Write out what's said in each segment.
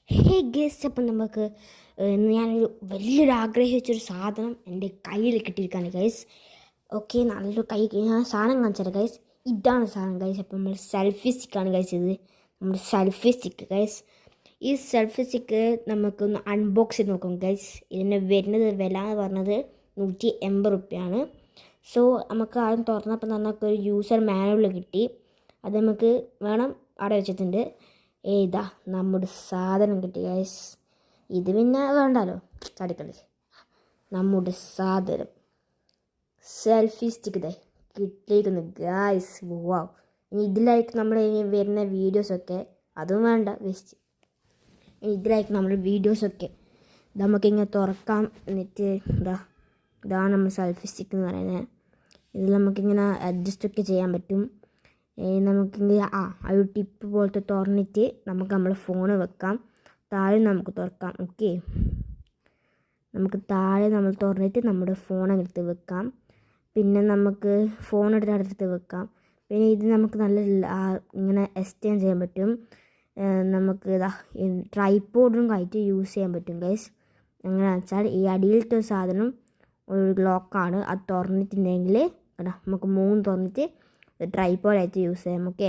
ഹേ guys, അപ്പം നമുക്ക് ഞാനൊരു വലിയൊരു ആഗ്രഹിച്ചൊരു സാധനം എൻ്റെ കയ്യിൽ കിട്ടിയിരിക്കുകയാണ് ഗൈസ്. ഓക്കെ, നല്ലൊരു ഞാൻ സാധനം കാണിച്ചത് ഗൈസ്. ഇതാണ് സാധനം ഗൈസ്. അപ്പം നമ്മൾ സെൽഫി സ്റ്റിക്കാണ് ഗൈസ്. ഇത് നമ്മുടെ സെൽഫി സ്റ്റിക്ക് ഗൈസ്. ഈ സെൽഫി സ്റ്റിക്ക് നമുക്കൊന്ന് അൺബോക്സ് ചെയ്ത് നോക്കാം ഗൈസ്. ഇതിന് വരുന്നത് വില എന്ന് പറഞ്ഞത് 180 റുപ്യാണ്. സോ നമുക്ക് ആദ്യം തുറന്നപ്പോൾ നമുക്കൊരു യൂസർ മാനുവൽ കിട്ടി. അത് നമുക്ക് വേണം അവിടെ വെച്ചിട്ടുണ്ട്. ഏതാ നമ്മുടെ സാധനം കിട്ടി ഗൈസ്. ഇത് പിന്നെ വേണ്ടല്ലോ, ചടിക്കളി. നമ്മുടെ സാധനം സെൽഫി സ്റ്റിക്ക് ഇതേ കിട്ടിയിരിക്കുന്നു ഗൈസ്. വാവ്. ഇനി ഇതിലായിരിക്കും നമ്മൾ ഇനി വരുന്ന വീഡിയോസൊക്കെ. അതും വേണ്ട, വേസ്റ്റ്. ഇനി ഇതിലായിരിക്കും നമ്മുടെ വീഡിയോസൊക്കെ. നമുക്കിങ്ങനെ തുറക്കാം. എന്നിട്ട് ഇതാണ് നമ്മൾ സെൽഫി സ്റ്റിക്ക് എന്ന് പറയുന്നത്. ഇതിൽ നമുക്കിങ്ങനെ അഡ്ജസ്റ്റൊക്കെ ചെയ്യാൻ പറ്റും. നമുക്കിങ്ങനെ ഒരു ടിപ്പ് പോലത്തെ തുറന്നിട്ട് നമുക്ക് നമ്മളെ ഫോണ് വെക്കാം. താഴെ നമുക്ക് തുറക്കാം. ഓക്കെ, നമുക്ക് താഴെ നമ്മൾ തുറന്നിട്ട് നമ്മുടെ ഫോൺ എടുത്ത് വെക്കാം. പിന്നെ നമുക്ക് ഫോൺ അടുത്ത് വെക്കാം. പിന്നെ ഇത് നമുക്ക് നല്ല ഇങ്ങനെ എക്സ്റ്റെൻഡ് ചെയ്യാൻ പറ്റും. നമുക്ക് ട്രൈപോഡും ആയിട്ട് യൂസ് ചെയ്യാൻ പറ്റും ഗൈസ്. എങ്ങനെയാണെന്ന് വെച്ചാൽ ഈ അടിയിലത്തെ സാധനം ഒരു ലോക്കാണ്. അത് തുറന്നിട്ടുണ്ടെങ്കിൽ നമുക്ക് 3 തുറന്നിട്ട് ട്രൈപോഡായിട്ട് യൂസ് ചെയ്യാം. ഓക്കെ,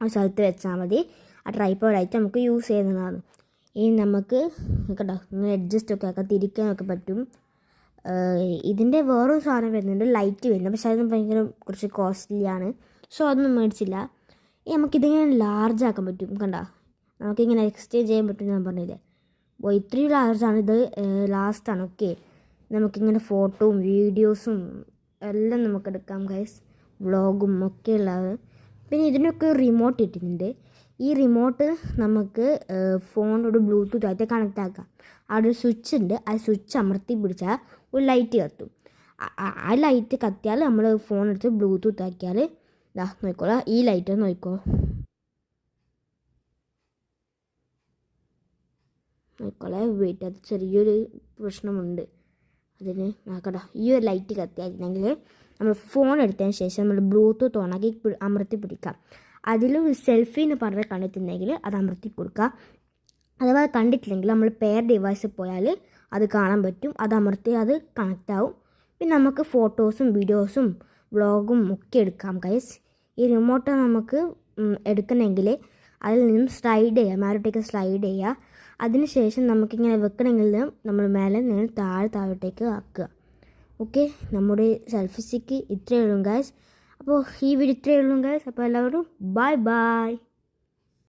ഒരു സ്ഥലത്ത് വെച്ചാൽ മതി. ആ ട്രൈപോഡായിട്ട് നമുക്ക് യൂസ് ചെയ്യുന്നതാണ്. ഇനി നമുക്ക് കേട്ടോ ഇങ്ങനെ അഡ്ജസ്റ്റൊക്കെ ആക്കാം, തിരിക്കാനൊക്കെ പറ്റും. ഇതിൻ്റെ വേറൊരു സാധനം വരുന്നുണ്ട്, ലൈറ്റ് വരുന്നുണ്ട്. പക്ഷേ അതൊന്നും ഭയങ്കര കുറച്ച് കോസ്റ്റ്ലിയാണ്. സോ അതൊന്നും മേടിച്ചില്ല. നമുക്കിതിങ്ങനെ ലാർജ് ആക്കാൻ പറ്റും. കണ്ട, നമുക്കിങ്ങനെ എക്സ്ചേഞ്ച് ചെയ്യാൻ പറ്റും. ഞാൻ പറഞ്ഞില്ലേ, അപ്പോൾ ഇത്രയും ലാർജാണ്. ഇത് ലാസ്റ്റാണ്. ഓക്കെ, നമുക്കിങ്ങനെ ഫോട്ടോയും വീഡിയോസും എല്ലാം നമുക്ക് എടുക്കാം ഗൈസ്. വ്ളോഗും ഒക്കെ ഉള്ളത്. പിന്നെ ഇതിനൊക്കെ റിമോട്ട് ഇട്ടിട്ടുണ്ട്. ഈ റിമോട്ട് നമുക്ക് ഫോണോട് ബ്ലൂടൂത്ത് ആയിട്ട് കണക്റ്റ് ആക്കാം. അവിടെ ഒരു സ്വിച്ച് ഉണ്ട്. ആ സ്വിച്ച് അമർത്തി പിടിച്ചാൽ ഒരു ലൈറ്റ് കത്തും. ആ ലൈറ്റ് കത്തിയാൽ നമ്മൾ ഫോൺ എടുത്ത് ബ്ലൂടൂത്ത് ആക്കിയാൽ നോക്കിക്കോളാം. ഈ ലൈറ്റ് നോക്കിക്കോളെ, വെയിറ്റ്. അത് ചെറിയൊരു പ്രശ്നമുണ്ട്. അതിന് നോക്കട്ടെ. ഈ ഒരു ലൈറ്റ് കത്തിയായിരുന്നെങ്കിൽ നമ്മൾ ഫോൺ എടുത്തതിന് ശേഷം നമ്മൾ ബ്ലൂടൂത്ത് ഓണാക്കി അമർത്തി പിടിക്കാം. അതിൽ സെൽഫി എന്ന് പറഞ്ഞ് കണ്ടിട്ടുണ്ടെങ്കിൽ അത് അമർത്തി കൊടുക്കുക. അഥവാ കണ്ടിട്ടില്ലെങ്കിൽ നമ്മൾ പെയർ ഡിവൈസ് പോയാൽ അത് കാണാൻ പറ്റും. അത് അമർത്തി അത് കണക്റ്റ് ആവും. പിന്നെ നമുക്ക് ഫോട്ടോസും വീഡിയോസും വ്ളോഗും ഒക്കെ എടുക്കാം ഗൈസ്. ഈ റിമോട്ട് നമുക്ക് എടുക്കണമെങ്കിൽ അതിൽ നിന്നും സ്ലൈഡ് ചെയ്യുക, മേലോട്ടേക്ക് സ്ലൈഡ് ചെയ്യുക. അതിനുശേഷം നമുക്കിങ്ങനെ വെക്കണമെങ്കിൽ നമ്മൾ മേലെ നിന്ന് താഴോട്ടേക്ക് ആക്കുക. ഓക്കെ, നമ്മുടെ സെൽഫി സ്റ്റിക്ക് ഇത്രയേ ഉള്ളൂ ഗൈസ്. അപ്പോൾ ഈ വീഡിയോ ഇത്രയേ ഉള്ളൂ ഗൈസ്. അപ്പോൾ എല്ലാവരും ബൈ ബൈ.